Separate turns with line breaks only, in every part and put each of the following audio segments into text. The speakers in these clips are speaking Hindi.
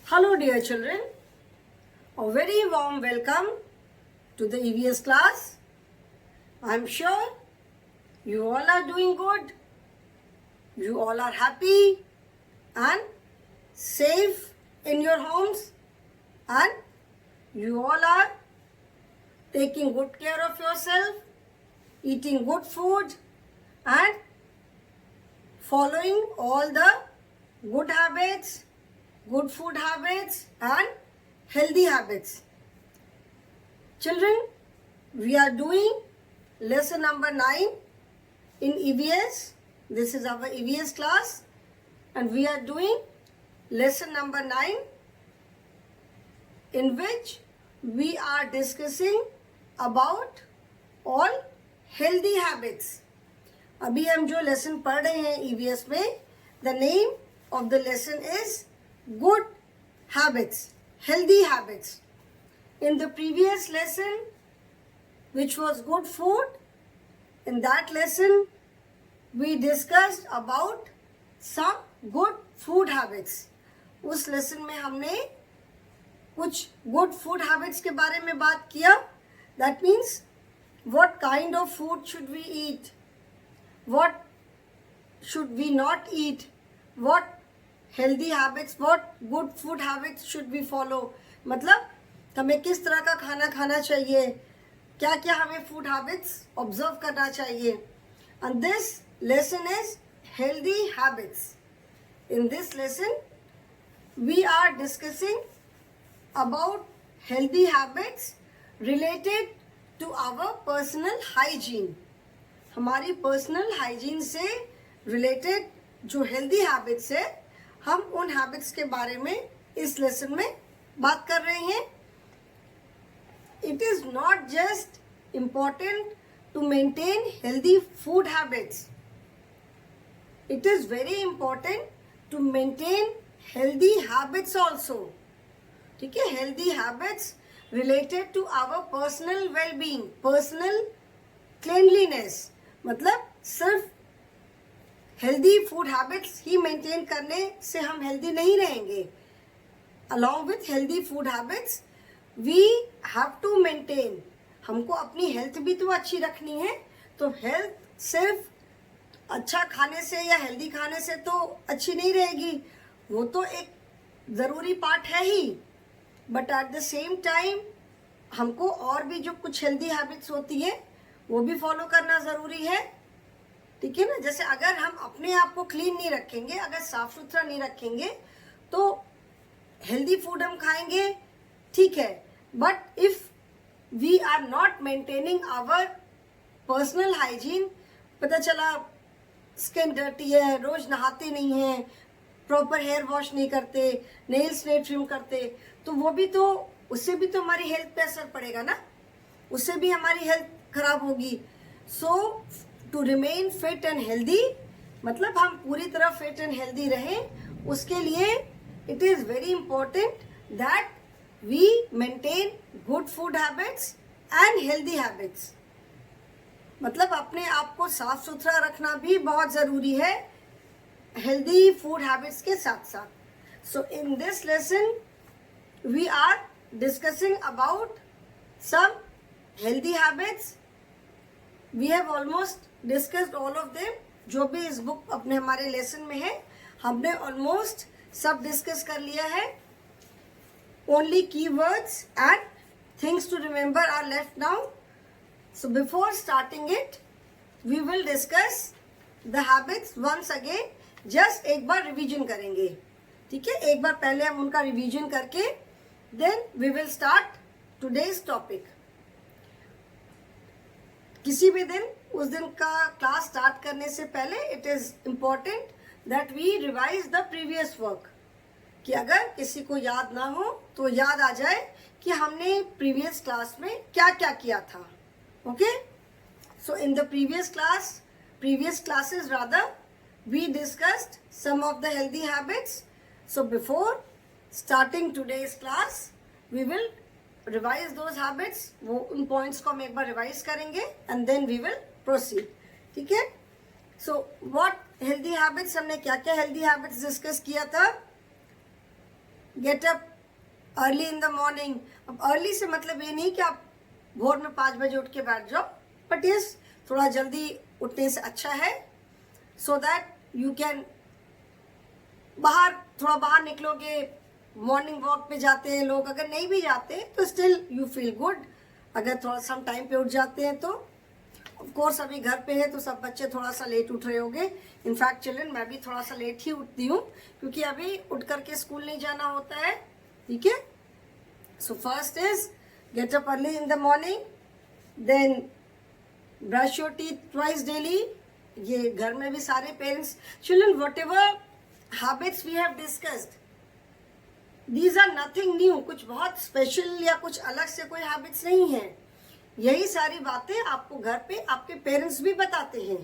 Hello dear children, a very warm welcome to the EVS class. I am sure you all are doing good, you all are happy and safe in your homes, and you all are taking good care of yourself, eating good food and following all the good habits, good food habits and healthy habits. Children, we are doing lesson number 9 in EVS. This is our EVS class and we are doing lesson number 9 in which we are discussing about all healthy habits. अभी हम जो लेसन पढ़ रहे हैं EVS में, the name of the lesson is good habits, healthy habits. In the previous lesson, which was good food, in that lesson we discussed about some good food habits. उस लेसन में हमने कुछ good food habits के बारे में बात किया. That means what kind of food should we eat, what should we not eat, what healthy habits, what good food habits should we follow. मतलब हमें किस तरह का खाना खाना चाहिए, क्या क्या हमें food habits observe करना चाहिए. And this lesson is healthy habits. In this lesson we are discussing about healthy habits related to our personal hygiene. हमारी पर्सनल हाइजीन से रिलेटेड जो हेल्दी हैबिट्स है, हम उन हैबिट्स के बारे में इस लेसन में बात कर रहे हैं. It is not just important to maintain healthy food habits, it is very important to maintain healthy habits also. ठीक है, healthy habits related to our personal wellbeing, personal cleanliness. मतलब सिर्फ हेल्दी फूड हैबिट्स ही मेंटेन करने से हम हेल्दी नहीं रहेंगे. Along with healthy food habits we have to maintain, हमको अपनी हेल्थ भी तो अच्छी रखनी है. तो हेल्थ सिर्फ अच्छा खाने से या हेल्दी खाने से तो अच्छी नहीं रहेगी, वो तो एक ज़रूरी पार्ट है ही. But at the same time हमको और भी जो कुछ हेल्दी हैबिट्स होती है वो भी फॉलो करना ज़रूरी है. ठीक है ना. जैसे अगर हम अपने आप को क्लीन नहीं रखेंगे, अगर साफ सुथरा नहीं रखेंगे तो हेल्दी फूड हम खाएंगे, ठीक है, but if we are not maintaining our personal hygiene, पता चला स्किन डर्टी है, रोज नहाते नहीं हैं, प्रॉपर हेयर वॉश नहीं करते, नेल्स नहीं ट्रिम करते, तो वो भी तो, उससे भी तो हमारी हेल्थ पे असर पड़ेगा ना, उससे भी हमारी हेल्थ खराब होगी. So to remain fit and healthy, मतलब हम पूरी तरह फिट एंड हेल्दी रहें, उसके लिए it is very important that we maintain good food habits and healthy habits. मतलब अपने आप को साफ सुथरा रखना भी बहुत ज़रूरी है हेल्दी फूड हैबिट्स के साथ साथ. So in this lesson we are discussing about some healthy habits. We have almost discussed all of them. जो भी इस बुक अपने हमारे लेसन में है हमने ऑलमोस्ट सब डिस्कस कर लिया है. Only keywords and things to remember are left now. So before starting it we will discuss the habits once again. Just एक बार रिवीजन करेंगे, ठीक है, एक बार पहले हम उनका रिवीजन करके then we will start today's topic. किसी भी दिन, उस दिन का क्लास स्टार्ट करने से पहले it is important that we revise the previous work, कि अगर किसी को याद ना हो तो याद आ जाए कि हमने प्रीवियस क्लास में क्या क्या किया था. Okay, so in the previous classes rather we discussed some of the healthy habits. So before starting today's class we will revise those habits. वो उन पॉइंट्स को हम एक बार रिवाइज करेंगे and then we will proceed. ठीक है. सो व्हाट हेल्दी हैबिट्स, हमने क्या क्या हेल्दी हैबिट्स डिस्कस किया था. Gate up early in the morning. अब अर्ली से मतलब ये नहीं कि आप भोर में 5 बजे उठ के बैठ जाओ, बट यस थोड़ा जल्दी उठने से अच्छा है, सो दैट यू कैन थोड़ा बाहर निकलोगे, मॉर्निंग वॉक पे जाते हैं लोग, अगर नहीं भी जाते तो स्टिल यू फील गुड अगर थोड़ा सम टाइम पे उठ जाते हैं तो। ऑफ कोर्स अभी घर पे है तो सब बच्चे थोड़ा सा लेट उठ रहे होंगे, इनफैक्ट चिल्ड्रन मैं भी थोड़ा सा लेट ही उठती हूँ क्योंकि अभी उठ करके स्कूल नहीं जाना होता है, ठीक है। So first is get up early in the morning, then brush your teeth twice daily. ये घर में भी सारे parents, children whatever habits we have discussed, these are nothing new, कुछ बहुत स्पेशल या कुछ अलग से कोई हैबिट्स नहीं है। यही सारी बातें आपको घर पे आपके पेरेंट्स भी बताते हैं।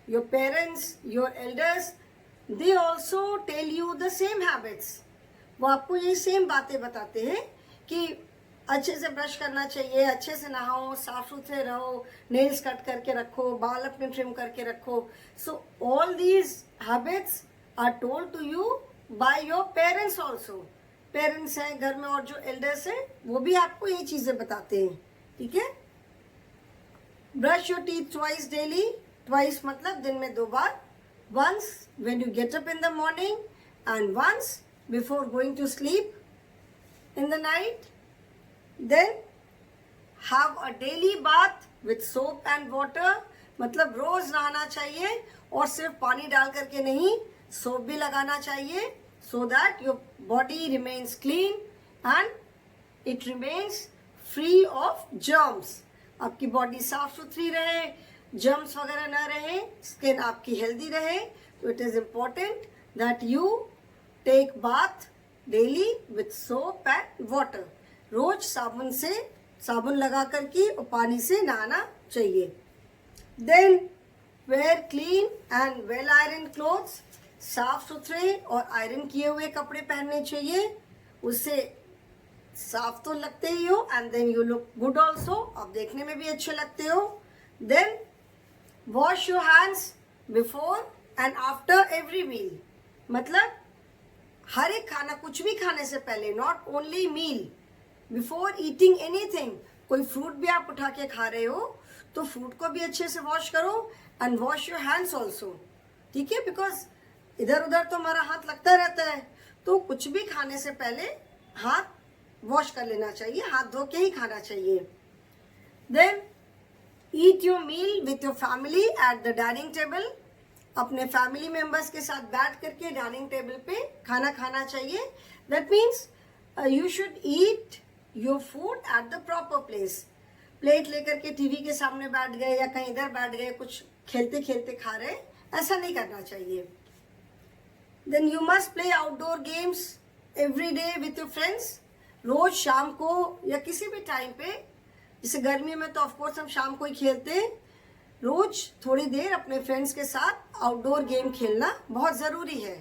Your parents, your elders, they also tell you the same habits. वो आपको यही सेम बातें बताते हैं कि अच्छे से ब्रश करना चाहिए, अच्छे से नहाओ, साफ सुथरे रहो, नेल्स कट करके रखो, बाल अपने ट्रिम करके रखो। So all these habits are told to you by your parents also. Parents हैं घर में और जो एल्डर्स हैं वो भी आपको ये चीजें बताते हैं, ठीक है। Brush your teeth twice daily, twice मतलब दिन में 2 बार, once when you get up in the morning and once before going to sleep in the night. Then have a daily bath with soap and water, मतलब रोज नहाना चाहिए और सिर्फ पानी डाल करके नहीं, सोप भी लगाना चाहिए, so that your body remains clean and it remains free of germs। आपकी बॉडी साफ सुथरी रहे, जर्म्स वगैरह ना रहे, स्किन आपकी हेल्दी रहे, तो it is important that you take bath daily with soap and water. रोज साबुन लगा करके और पानी से नहाना चाहिए। Then wear clean and well iron clothes, साफ सुथरे और आयरन किए हुए कपड़े पहनने चाहिए, उससे साफ तो लगते ही हो and then you look good also, आप देखने में भी अच्छे लगते हो। Then wash your hands before and after every meal, मतलब हर एक खाना, कुछ भी खाने से पहले, not only meal, before eating anything. कोई फ्रूट भी आप उठा के खा रहे हो तो फ्रूट को भी अच्छे से वॉश करो and wash your hands also, ठीक है, बिकॉज इधर उधर तो हमारा हाथ लगता रहता है, तो कुछ भी खाने से पहले हाथ वॉश कर लेना चाहिए, हाथ धो के ही खाना चाहिए। Then eat your meal with your family at the dining table, अपने फैमिली मेंबर्स के साथ बैठ करके डाइनिंग टेबल पे खाना खाना चाहिए। That means you should eat your food at the proper place. Plate लेकर के टीवी के सामने बैठ गए या कहीं इधर बैठ गए, कुछ खेलते खेलते खा रहे, ऐसा नहीं करना चाहिए। Then you must play outdoor games every day with your friends. रोज शाम को या किसी भी टाइम पे, जैसे गर्मियों में तो ऑफकोर्स हम शाम को ही खेलते हैं, रोज थोड़ी देर अपने फ्रेंड्स के साथ आउटडोर गेम खेलना बहुत ज़रूरी है,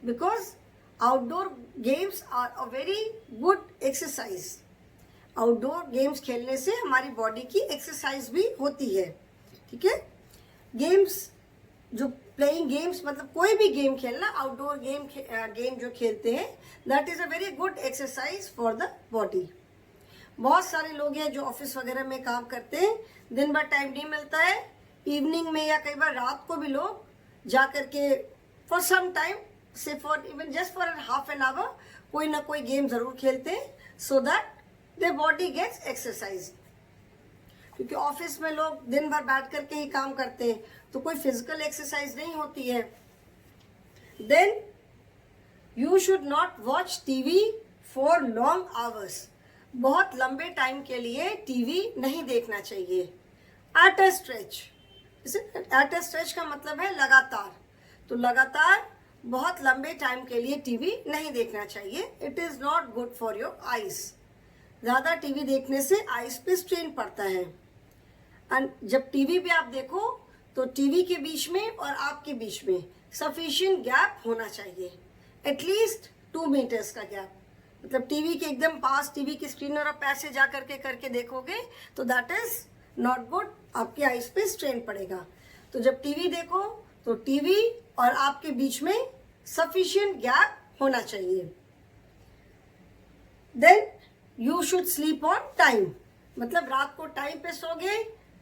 because outdoor games are a very good exercise. Outdoor games खेलने से हमारी बॉडी की एक्सरसाइज भी होती है, ठीक है। गेम्स जो प्लेइंग गेम्स मतलब कोई भी गेम खेलना, आउटडोर गेम जो खेलते हैं, that is a very good exercise for the body. बहुत सारे लोग हैं जो ऑफिस वगैरह में काम करते हैं, दिन भर टाइम नहीं मिलता है, इवनिंग में या कई बार रात को भी लोग जा करके for some time, say for even just for half an hour कोई ना कोई गेम ज़रूर खेलते हैं, so that their body gets exercise. क्योंकि ऑफिस में लोग दिन भर बैठ करके ही काम करते हैं, तो कोई फिजिकल एक्सरसाइज नहीं होती है। Then you should not watch TV for long hours, बहुत लंबे टाइम के लिए टीवी नहीं देखना चाहिए। At a stretch, at a stretch का मतलब है लगातार, तो लगातार बहुत लंबे टाइम के लिए टीवी नहीं देखना चाहिए। It is not good for your eyes. ज़्यादा टीवी देखने से आइज पे स्ट्रेन पड़ता है। एंड जब टीवी भी आप देखो तो टीवी के बीच में और आपके बीच में सफिशिएंट गैप होना चाहिए, एटलीस्ट 2 मीटर्स का गैप। मतलब टीवी के एकदम पास, टीवी की स्क्रीन और आप ऐसे जा करके देखोगे तो दैट इज नॉट गुड, आपकी आइज पे स्ट्रेन पड़ेगा। तो जब टीवी देखो तो टीवी और आपके बीच में सफिशिएंट गैप होना चाहिए। Then you should sleep on time, मतलब रात को टाइम पे सोगे,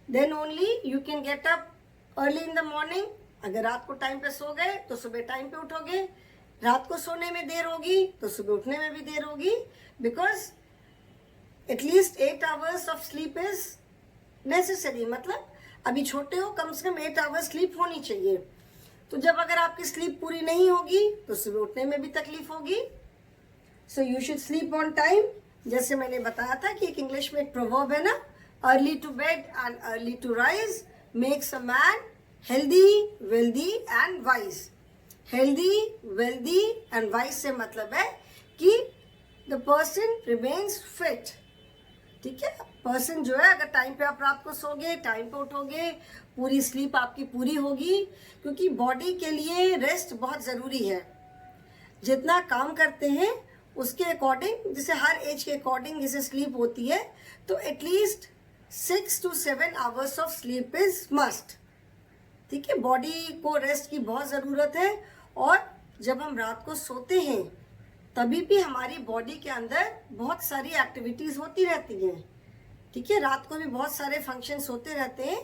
then only you can get up early in the morning. अगर रात को टाइम पे सो गए तो सुबह टाइम पे उठोगे, रात को सोने में देर होगी तो सुबह उठने में भी देर होगी, because at least 8 hours of sleep is necessary. मतलब अभी छोटे हो, कम से कम 8 आवर्स स्लीप होनी चाहिए। तो जब अगर आपकी स्लीप पूरी नहीं होगी तो सुबह उठने में भी तकलीफ होगी। So you should sleep on time. जैसे मैंने बताया था कि एक इंग्लिश में एक प्रोवर्ब है ना, early to bed and early to rise makes a man healthy, wealthy and wise. Healthy, wealthy and wise से मतलब है कि द पर्सन रिमेन्स फिट। ठीक है, पर्सन जो है, अगर टाइम पे आप रात को सोगे, टाइम पे उठोगे, पूरी स्लीप आपकी पूरी होगी, क्योंकि बॉडी के लिए रेस्ट बहुत ज़रूरी है। जितना काम करते हैं उसके अकॉर्डिंग, जैसे हर एज के अकॉर्डिंग जैसे स्लीप होती है, तो at least 6 to 7 hours of sleep is must. ठीक है, बॉडी को रेस्ट की बहुत ज़रूरत है। और जब हम रात को सोते हैं तभी भी हमारी बॉडी के अंदर बहुत सारी एक्टिविटीज़ होती रहती हैं। ठीक है, रात को भी बहुत सारे फंक्शंस होते रहते हैं।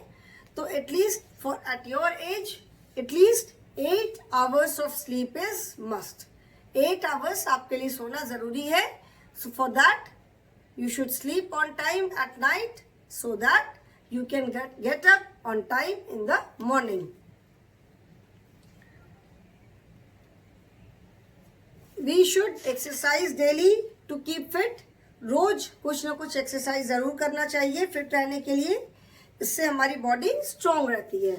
तो at least for at your age at least 8 hours of sleep is must. 8 hours आपके लिए सोना ज़रूरी है। So for that you should sleep on time at night so that you can get up on time in the morning. We should exercise daily to keep fit. रोज कुछ ना कुछ एक्सरसाइज ज़रूर करना चाहिए फिट रहने के लिए। इससे हमारी बॉडी स्ट्रांग रहती है।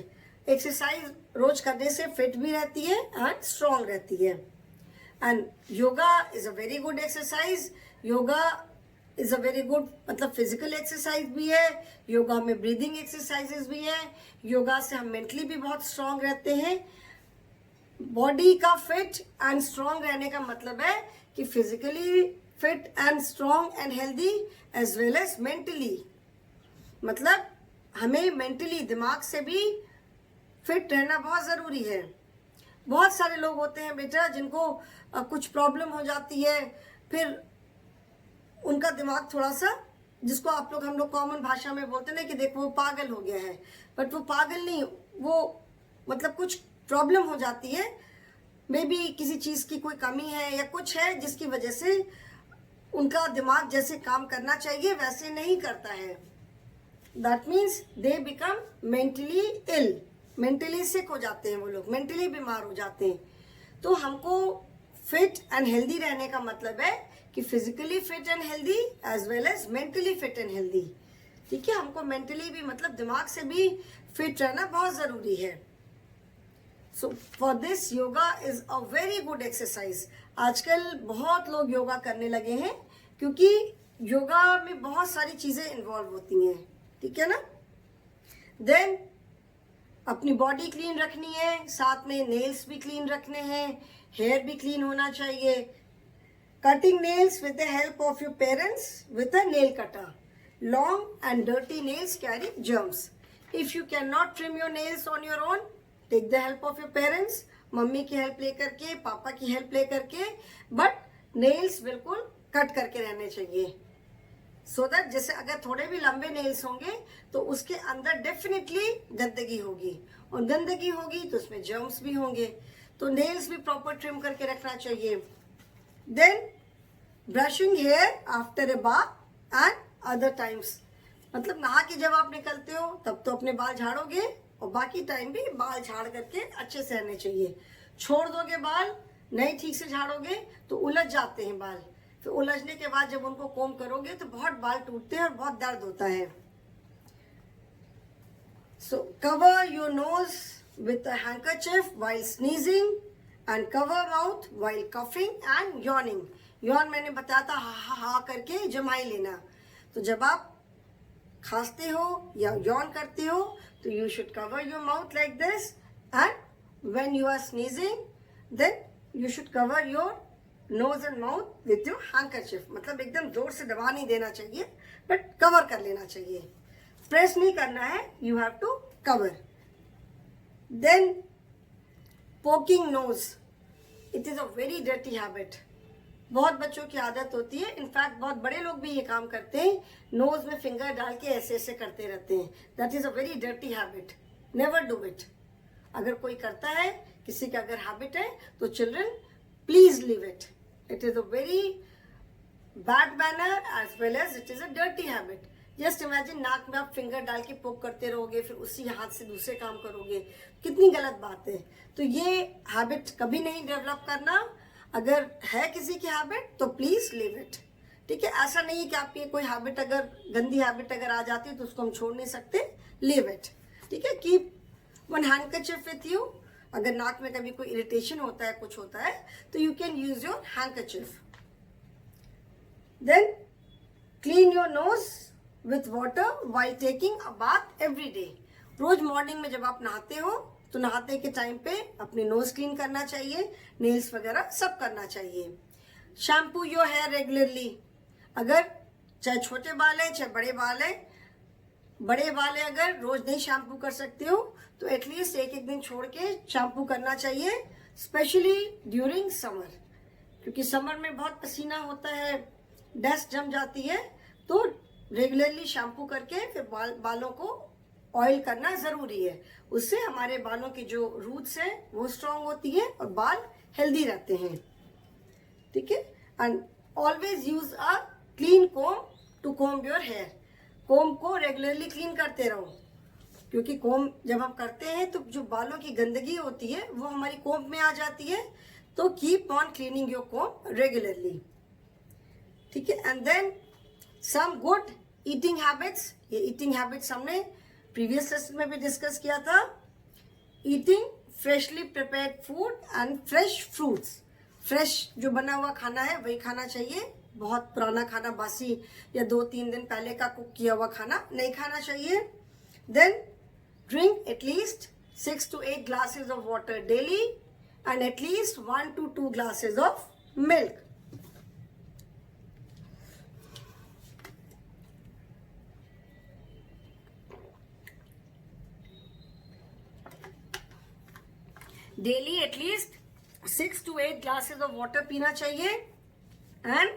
एक्सरसाइज रोज करने से फिट भी रहती है एंड स्ट्रांग रहती है। And yoga is a very good exercise. Yoga is a very good, मतलब फिजिकल एक्सरसाइज भी है, योगा में ब्रीदिंग एक्सरसाइजेज भी है। योगा से हम मेंटली भी बहुत स्ट्रांग रहते हैं। बॉडी का फिट एंड स्ट्रांग रहने का मतलब है कि physically fit and strong and healthy as well as mentally. मतलब हमें मेंटली, दिमाग से भी फिट रहना बहुत ज़रूरी है। बहुत सारे लोग होते हैं बेटा जिनको कुछ प्रॉब्लम हो जाती है, फिर उनका दिमाग थोड़ा सा, जिसको हम लोग कॉमन भाषा में बोलते हैं ना कि देखो वो पागल हो गया है, बट वो पागल नहीं, वो मतलब कुछ प्रॉब्लम हो जाती है, मे बी किसी चीज़ की कोई कमी है या कुछ है जिसकी वजह से उनका दिमाग जैसे काम करना चाहिए वैसे नहीं करता है। That means they become mentally ill, mentally sick हो जाते हैं वो लोग, मेंटली बीमार हो जाते हैं। तो हमको फिट एंड हेल्दी रहने का मतलब है कि physically fit and healthy as well as mentally fit and healthy. ठीक है, हमको मेंटली भी, मतलब दिमाग से भी फिट रहना बहुत ज़रूरी है। So for this yoga is a very good exercise. आजकल बहुत लोग योगा करने लगे हैं क्योंकि योगा में बहुत सारी चीज़ें इन्वॉल्व होती हैं। ठीक है ना। देन अपनी बॉडी क्लीन रखनी है, साथ में नेल्स भी क्लीन रखने हैं, हेयर भी क्लीन होना चाहिए। Cutting nails with the help of your parents with a nail cutter. Long and dirty nails carry germs. If you cannot trim your nails on your own, take the help of your parents. Mummy की हेल्प लेकर के, पापा की हेल्प लेकर के, बट नेल्स बिल्कुल कट करके रहने चाहिए। सो दैट जैसे अगर थोड़े भी लंबे नेल्स होंगे तो उसके अंदर डेफिनेटली गंदगी होगी, और गंदगी होगी तो उसमें जर्म्स भी होंगे। तो नेल्स भी प्रॉपर ट्रिम करके रखना चाहिए। Then brushing hair after a bath and other times, मतलब नहा के जब आप निकलते हो तब तो अपने बाल झाड़ोगे, और बाकी टाइम भी बाल झाड़ करके अच्छे से रहने चाहिए। छोड़ दोगे बाल, नहीं ठीक से झाड़ोगे तो उलझ जाते हैं बाल। फिर उलझने के बाद जब उनको कोम करोगे तो बहुत बाल टूटते हैं और बहुत दर्द होता है। So cover your nose with a handkerchief while sneezing and cover mouth while coughing and yawning. Yawn मैंने बताया था, हा हा हा करके जमाई लेना। तो जब आप खांसते हो या यॉर्न करते हो तो you should cover your mouth like this, and when you are sneezing then you should cover your nose and mouth with your handkerchief. मतलब एकदम जोर से दबा नहीं देना चाहिए, बट कवर कर लेना चाहिए, प्रेस नहीं करना है, you have to cover. Then poking nose, it is a very dirty habit. बहुत बच्चों की आदत होती है, इनफैक्ट बहुत बड़े लोग भी ये काम करते हैं, नोज में फिंगर डाल के ऐसे ऐसे करते रहते हैं. That is a very dirty habit. Never do it. अगर कोई करता है, किसी का अगर हैबिट है, तो children please leave it. It is a very bad manner as well as it is a dirty habit. Just imagine, नाक में आप फिंगर डाल के पोक करते रहोगे, फिर उसी हाथ से दूसरे काम करोगे, कितनी गलत बात है. तो ये हैबिट कभी नहीं डेवलप करना. अगर है किसी की हैबिट तो प्लीज लीव इट. ठीक है, ऐसा नहीं है कि आपकी कोई हैबिट अगर गंदी हैबिट अगर आ जाती है तो उसको हम छोड़ नहीं सकते. Leave it. ठीक है, कीप वन हैंडकरचिफ विथ यू. अगर नाक में कभी कोई इरिटेशन होता है, कुछ होता है, तो you can use your handkerchief. Then clean your nose with water while taking a bath every day. रोज मॉर्निंग में जब आप नहाते हो तो नहाते के टाइम पे अपनी नोज क्लीन करना चाहिए, नेल्स वगैरह सब करना चाहिए. Shampoo your hair regularly. अगर चाहे छोटे बाल है चाहे बड़े बाल है, बड़े बाल है अगर रोज नहीं शैम्पू कर सकते हो तो एटलीस्ट एक एक दिन छोड़ के शैम्पू करना चाहिए, स्पेशली ड्यूरिंग समर. क्योंकि समर में बहुत पसीना होता है, डस्ट जम जाती है, तो रेगुलरली शैम्पू करके फिर बालों को ऑयल करना जरूरी है. उससे हमारे बालों की जो रूट्स है वो स्ट्रांग होती है और बाल हेल्दी रहते हैं. ठीक है, and always use a clean comb to comb your hair. Comb को रेगुलरली क्लीन करते रहो, क्योंकि कोम जब हम करते हैं तो जो बालों की गंदगी होती है वो हमारी कोम में आ जाती है. तो keep on cleaning your comb regularly. ठीक है, and then some good eating habits. ये ईटिंग हैबिट्स हमने प्रीवियस सेशन में भी डिस्कस किया था. Eating freshly prepared food and fresh fruits. Fresh जो बना हुआ खाना है वही खाना चाहिए. बहुत पुराना खाना, बासी या 2-3 दिन पहले का कुक किया हुआ खाना नहीं खाना चाहिए. Then drink at least 6 to 8 glasses of water daily and at least 1 to 2 glasses of milk. Daily at least 6 to 8 glasses of water पीना चाहिए and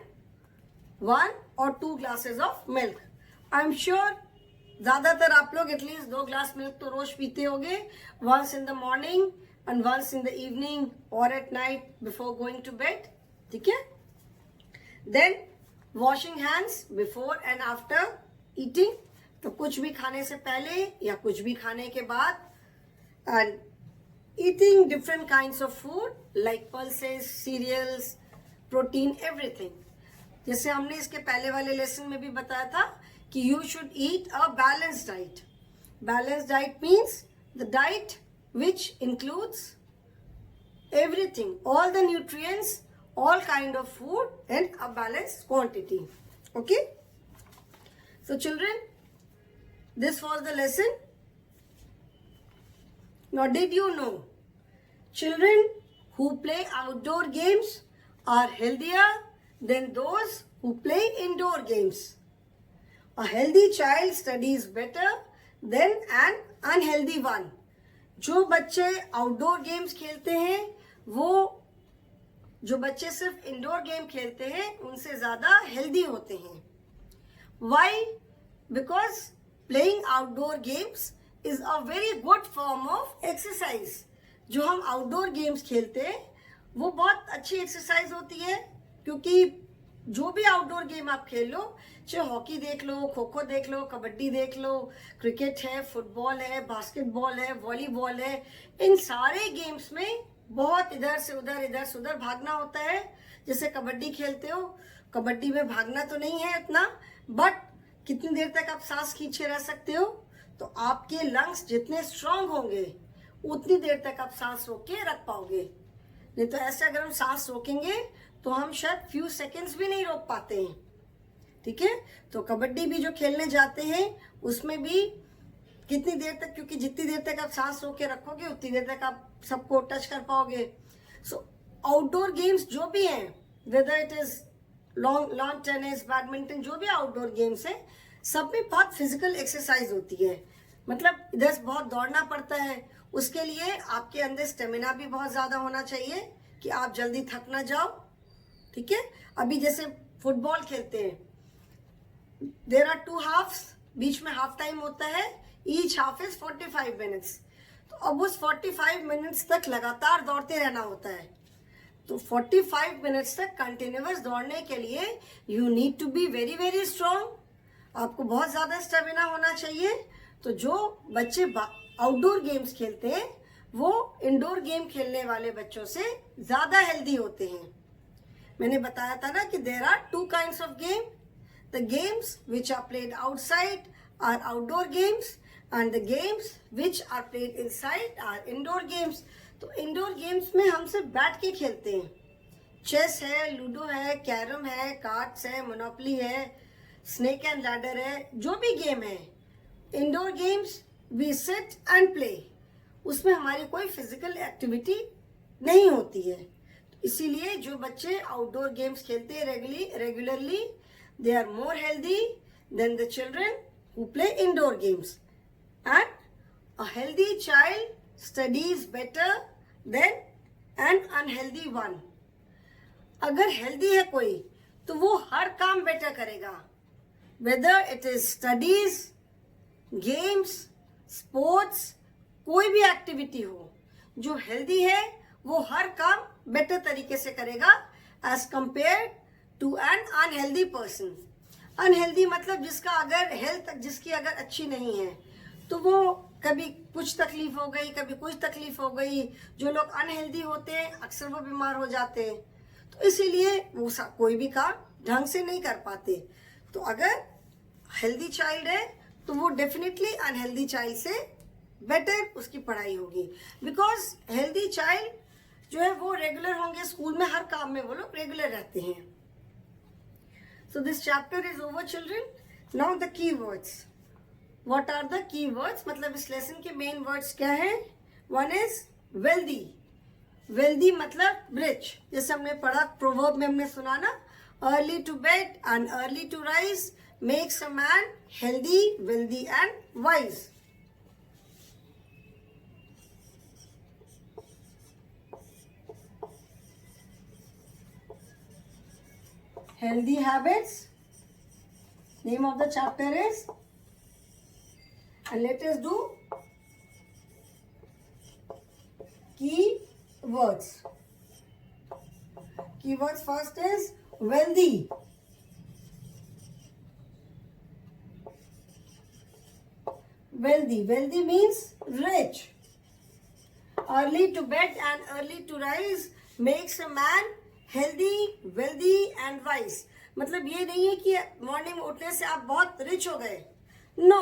1 or 2 glasses of milk. I am sure ज्यादातर आप लोग एटलीस्ट 2 ग्लास मिल्क तो रोज पीते होंगे, once in the morning and once in the evening और at night before going to bed. ठीक है, then washing hands before and after eating. तो कुछ भी खाने से पहले या कुछ भी खाने के बाद. And eating different kinds of food like pulses, cereals, protein, everything. जैसे हमने इसके पहले वाले लेसन में भी बताया था कि you should eat a balanced diet. Balanced diet means the diet which includes everything, all the nutrients, all kind of food in a balanced quantity. Okay? So children, this was the lesson. Now, did you know children who play outdoor games are healthier than those who play indoor games? A healthy child studies better than an unhealthy one. जो बच्चे आउटडोर गेम्स खेलते हैं, वो जो बच्चे सिर्फ इंडोर गेम खेलते हैं उनसे ज्यादा हेल्दी होते हैं. Why? Because playing outdoor games is a very good form of exercise. जो हम आउटडोर गेम्स खेलते हैं वो बहुत अच्छी एक्सरसाइज होती है, क्योंकि जो भी आउटडोर गेम आप खेल लो, चाहे हॉकी देख लो, खो खो देख लो, कबड्डी देख लो, क्रिकेट है, फुटबॉल है, बास्केटबॉल है, वॉलीबॉल है, इन सारे गेम्स में बहुत इधर से उधर भागना होता है. जैसे कबड्डी खेलते हो, कबड्डी में भागना तो नहीं है इतना, बट कितनी देर तक आप सांस खींचे रह सकते हो. तो आपके लंग्स जितने स्ट्रांग होंगे उतनी देर तक आप सांस रोक के रख पाओगे. नहीं तो ऐसे अगर हम सांस रोकेंगे तो हम शायद फ्यू सेकेंड्स भी नहीं रोक पाते हैं. ठीक है, तो कबड्डी भी जो खेलने जाते हैं उसमें भी कितनी देर तक, क्योंकि जितनी देर तक आप सांस रोक के रखोगे उतनी देर तक आप सबको टच कर पाओगे. सो आउटडोर गेम्स जो भी हैं, weather it is lawn tennis, badminton, जो भी आउटडोर गेम्स है, सब में बहुत फिजिकल एक्सरसाइज होती है. मतलब इधर से बहुत दौड़ना पड़ता है. उसके लिए आपके अंदर स्टेमिना भी बहुत ज्यादा होना चाहिए कि आप जल्दी थक ना जाओ. ठीक है, अभी जैसे फुटबॉल खेलते हैं, देर आर 2 हाफ्स, बीच में हाफ टाइम होता है, ईच हाफ इज 45 मिनट्स। तो अब उस 45 मिनट्स तक लगातार दौड़ते रहना होता है। तो 45 मिनट्स तक कंटिन्यूअस दौड़ने के लिए you need to be very very strong, आपको बहुत ज़्यादा स्टेमिना होना चाहिए। तो जो बच्चे आउटडोर गेम्स खेलते हैं वो इंडोर गेम खेलने वाले बच्चों से ज़्यादा हेल्दी होते हैं। मैंने बताया था ना कि there are 2 kinds of game, the games which are played outside are outdoor games and the games which are played inside are indoor games. तो इंडोर गेम्स में हम सिर्फ बैठ के खेलते हैं, चेस है, लूडो है, कैरम है, कार्ड्स है, मोनोपोली है, स्नेक एंड लैडर है, जो भी गेम है indoor games we sit and play, उसमें हमारी कोई फिजिकल एक्टिविटी नहीं होती है। इसीलिए जो बच्चे आउटडोर गेम्स खेलते हैं regularly, they are more healthy than the children who play indoor games, and a healthy child studies better than an unhealthy one. अगर हेल्दी है कोई तो वो हर काम बेटर करेगा, whether it is studies, games, sports, कोई भी एक्टिविटी हो। जो हेल्दी है वो हर काम बेटर तरीके से करेगा as compare to an unhealthy person. Unhealthy मतलब जिसका अगर हेल्थ जिसकी अगर अच्छी नहीं है तो वो कभी कुछ तकलीफ हो गई, कभी कुछ तकलीफ हो गई। जो लोग अनहेल्दी होते हैं अक्सर वो बीमार हो जाते हैं, तो इसीलिए वो कोई भी काम ढंग से नहीं कर पाते। तो अगर हेल्दी चाइल्ड है तो वो डेफिनेटली अनहेल्दी चाइल्ड से बेटर उसकी पढ़ाई होगी, बिकॉज हेल्दी चाइल्ड जो है वो रेगुलर होंगे, स्कूल में हर काम में वो लोग रेगुलर रहते हैं। So this chapter is over children. Now the key words, what are the key words, मतलब इस लेसन के मेन वर्ड्स क्या है। वन इज वेल्दी, वेल्दी मतलब रिच, जैसे हमने पढ़ा प्रोवर्ब में हमने सुना ना, early to bed and early to rise makes a man healthy, wealthy and wise. Healthy habits, name of the chapter is, and let us do key words. Keywords first is wealthy. Wealthy, wealthy means rich. Early to bed and early to rise makes a man healthy, wealthy and wise. मतलब ये नहीं है कि मॉर्निंग उठने से आप बहुत रिच हो गए, नो।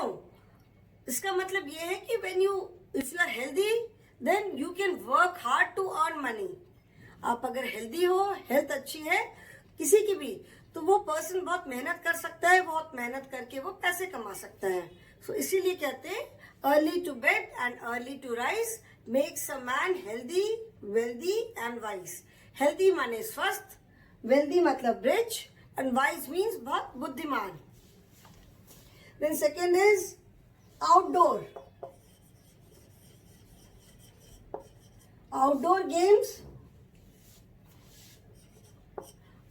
इसका मतलब ये है कि when you if you are healthy then you can work hard to earn money. आप अगर हेल्दी हो, हेल्थ अच्छी है किसी की भी, तो वो पर्सन बहुत मेहनत कर सकता है, बहुत मेहनत करके वो पैसे कमा सकता है। सो इसीलिए कहते हैं early to bed and early to rise makes a man healthy, wealthy and wise. Healthy माने स्वस्थ, वेल्दी मतलब रिच एंड वाइज मीन्स बहुत बुद्धिमान। Then second is outdoor. Outdoor games,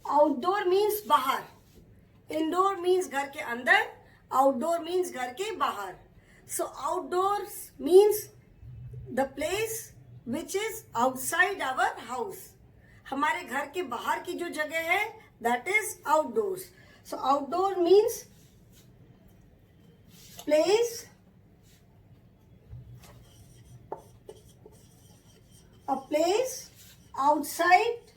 outdoor means बाहर, इंडोर मीन्स घर के अंदर, आउटडोर मीन्स घर के बाहर। So outdoor means the place which is outside our house. हमारे घर के बाहर की जो जगह है that is outdoors. So outdoor means place, a place outside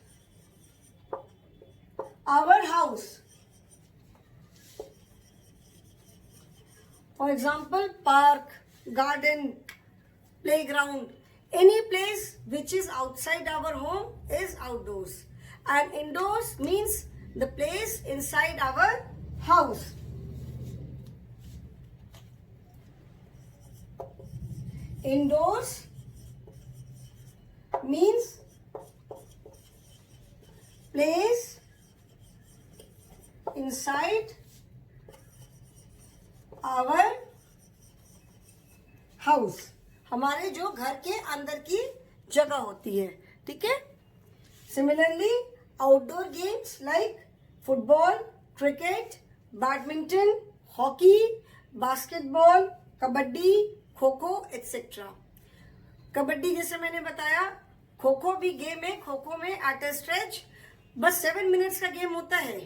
our house. For example, park, garden, playground, any place which is outside our home is outdoors. And indoors means the place inside our house. Indoors means place inside our house, हमारे जो घर के अंदर की जगह होती है, ठीक है। Similarly outdoor games like football, cricket, badminton, hockey, basketball, kabaddi, kho kho etc. Kabaddi जैसे मैंने बताया, खो खो भी गेम है. खो खो में एट अ स्ट्रेच बस 7 मिनट्स का गेम होता है.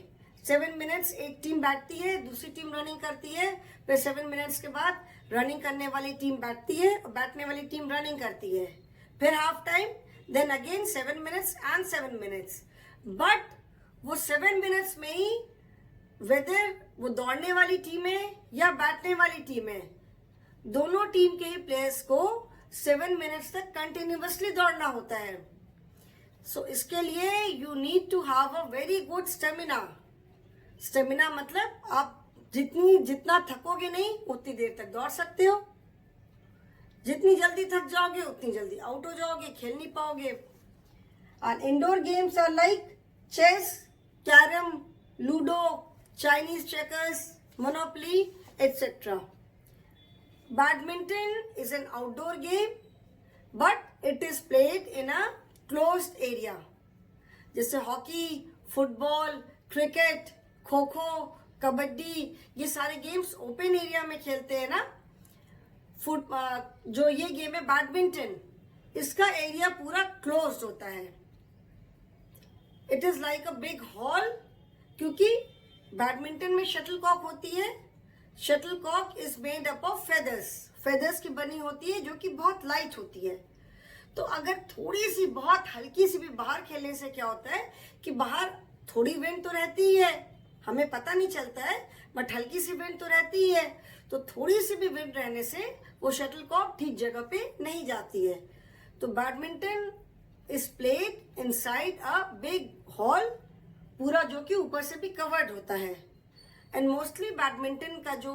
7 मिनट्स एक टीम बैठती है, दूसरी टीम रनिंग करती है, फिर 7 मिनट्स के बाद रनिंग करने वाली टीम बैठती है और बैठने वाली टीम रनिंग करती है, फिर half time, then again 7 minutes and 7 minutes. But वो 7 मिनट्स में ही वेदर वो दौड़ने वाली टीम है या बैठने वाली टीम है, दोनों टीम के ही प्लेयर्स को 7 मिनट्स तक कंटिन्यूअसली दौड़ना होता है. सो इसके लिए you need to have a very good stamina. Stamina मतलब आप जितना थकोगे नहीं उतनी देर तक दौड़ सकते हो. जितनी जल्दी थक जाओगे उतनी जल्दी आउट हो जाओगे, खेल नहीं पाओगे. And indoor games are like chess, carrom, ludo, Chinese checkers, Monopoly etc. Badminton is an outdoor game, but it is played in a closed area. जैसे hockey, football, cricket, kho kho, kabaddi, ये सारे गेम्स ओपन एरिया में खेलते हैं ना. जो ये गेम है बैडमिंटन, इसका एरिया पूरा क्लोज्ड होता है. It is like a big hall, क्योंकि बैडमिंटन में शटलकॉक होती है. Shuttlecock is made up of feathers की बनी होती है, जो कि बहुत लाइट होती है. तो अगर थोड़ी सी बहुत हल्की सी भी बाहर खेलने से क्या होता है कि बाहर थोड़ी विंड तो रहती ही है, हमें पता नहीं चलता है, बट हल्की सी विंड तो रहती ही है. तो थोड़ी सी भी विंड रहने से वो शटलकॉक ठीक जगह पे नहीं जाती है. तो badminton is played inside a big hall, पूरा जो कि ऊपर से भी कवर्ड होता है. एंड मोस्टली बैडमिंटन का जो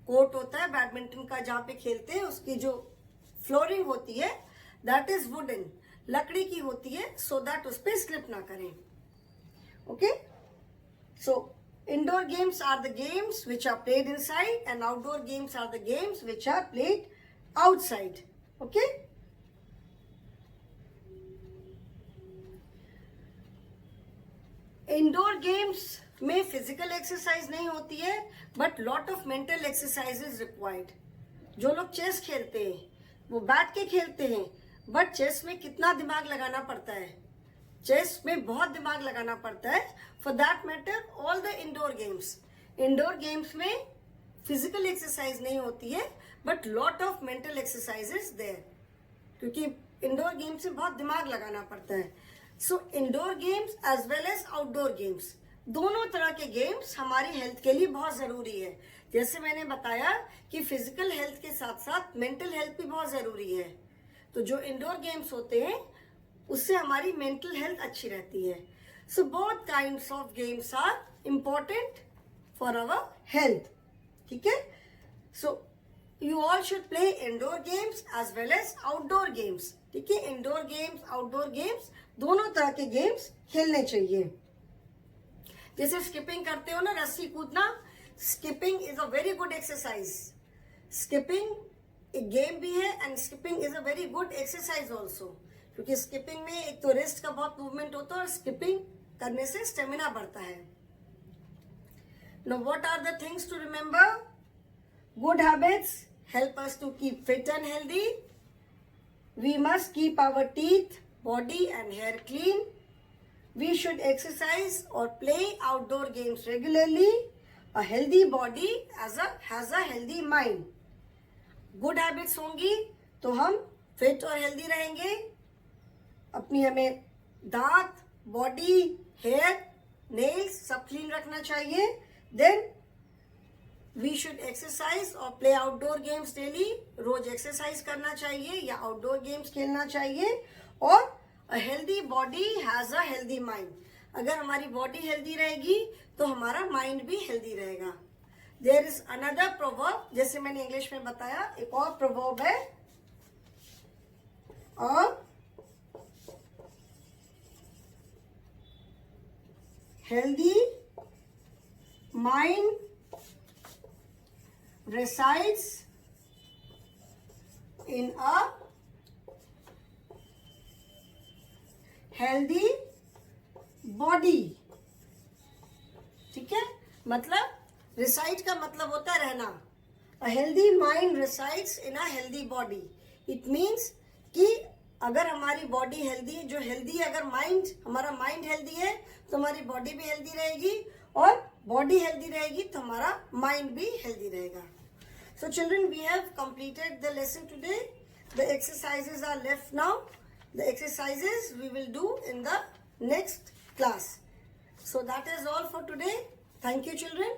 कोर्ट होता है, बैडमिंटन का जहाँ पे खेलते हैं, उसकी जो फ्लोरिंग होती है दैट इज वुडन, लकड़ी की होती है, सो दैट उस पर स्लिप ना करें. Okay, so indoor games are the games which are played inside and outdoor games are the games which are played outside. Okay, indoor games में फिजिकल एक्सरसाइज नहीं होती है, but lot of mental exercise is required. जो लोग चेस खेलते हैं वो बैठ के खेलते हैं, बट चेस में कितना दिमाग लगाना पड़ता है, चेस में बहुत दिमाग लगाना पड़ता है. For that matter all the indoor games में फिजिकल एक्सरसाइज नहीं होती है, but lot of mental exercises there, क्योंकि इंडोर गेम्स में बहुत दिमाग लगाना पड़ता है. So indoor games as well as outdoor games, दोनों तरह के गेम्स हमारी हेल्थ के लिए बहुत जरूरी है. जैसे मैंने बताया कि फिजिकल हेल्थ के साथ साथ मेंटल हेल्थ भी बहुत जरूरी है. तो जो इंडोर गेम्स होते हैं उससे हमारी मेंटल हेल्थ अच्छी रहती है. So both kinds of games are important for our health. ठीक है, सो you all should play indoor games as well as outdoor games. ठीक है, इंडोर गेम्स आउटडोर गेम्स दोनों तरह के गेम्स खेलने चाहिए. जैसे स्किपिंग करते हो ना, रस्सी कूदना, skipping is a very good exercise. Skipping एक गेम भी है and skipping is a very good exercise also, क्योंकि स्किपिंग में एक तो रिस्ट का बहुत मूवमेंट होता है और स्किपिंग करने से स्टेमिना बढ़ता है. Now what are the things to remember? Good habits help us to keep fit and healthy. We must keep our teeth, body and hair clean. We should exercise or play outdoor games regularly. A healthy body has a healthy mind. Good habits होंगी तो हम फिट और हेल्दी रहेंगे. अपनी हमें दांत, बॉडी, हेयर, नेल्स सब क्लीन रखना चाहिए. Then we should exercise और play outdoor games daily. रोज एक्सरसाइज करना चाहिए या आउटडोर गेम्स खेलना चाहिए. और a healthy body has a healthy mind. अगर हमारी बॉडी हेल्दी रहेगी तो हमारा माइंड भी हेल्दी रहेगा. There is another proverb, जैसे मैंने इंग्लिश में बताया, एक और proverb है, a healthy mind resides in a healthy body. ठीक है, मतलब रिसाइड का मतलब होता है रहना। A healthy mind resides in a healthy body. It means कि अगर हमारी बॉडी हेल्दी, जो हेल्दी है, अगर माइंड, हमारा माइंड हेल्दी है तो हमारी बॉडी भी हेल्दी रहेगी, और बॉडी हेल्दी रहेगी तो हमारा माइंड भी हेल्दी रहेगा। So children, we have completed the lesson today. The exercises are left now. The exercises we will do in the next class. So that is all for today. Thank you, children.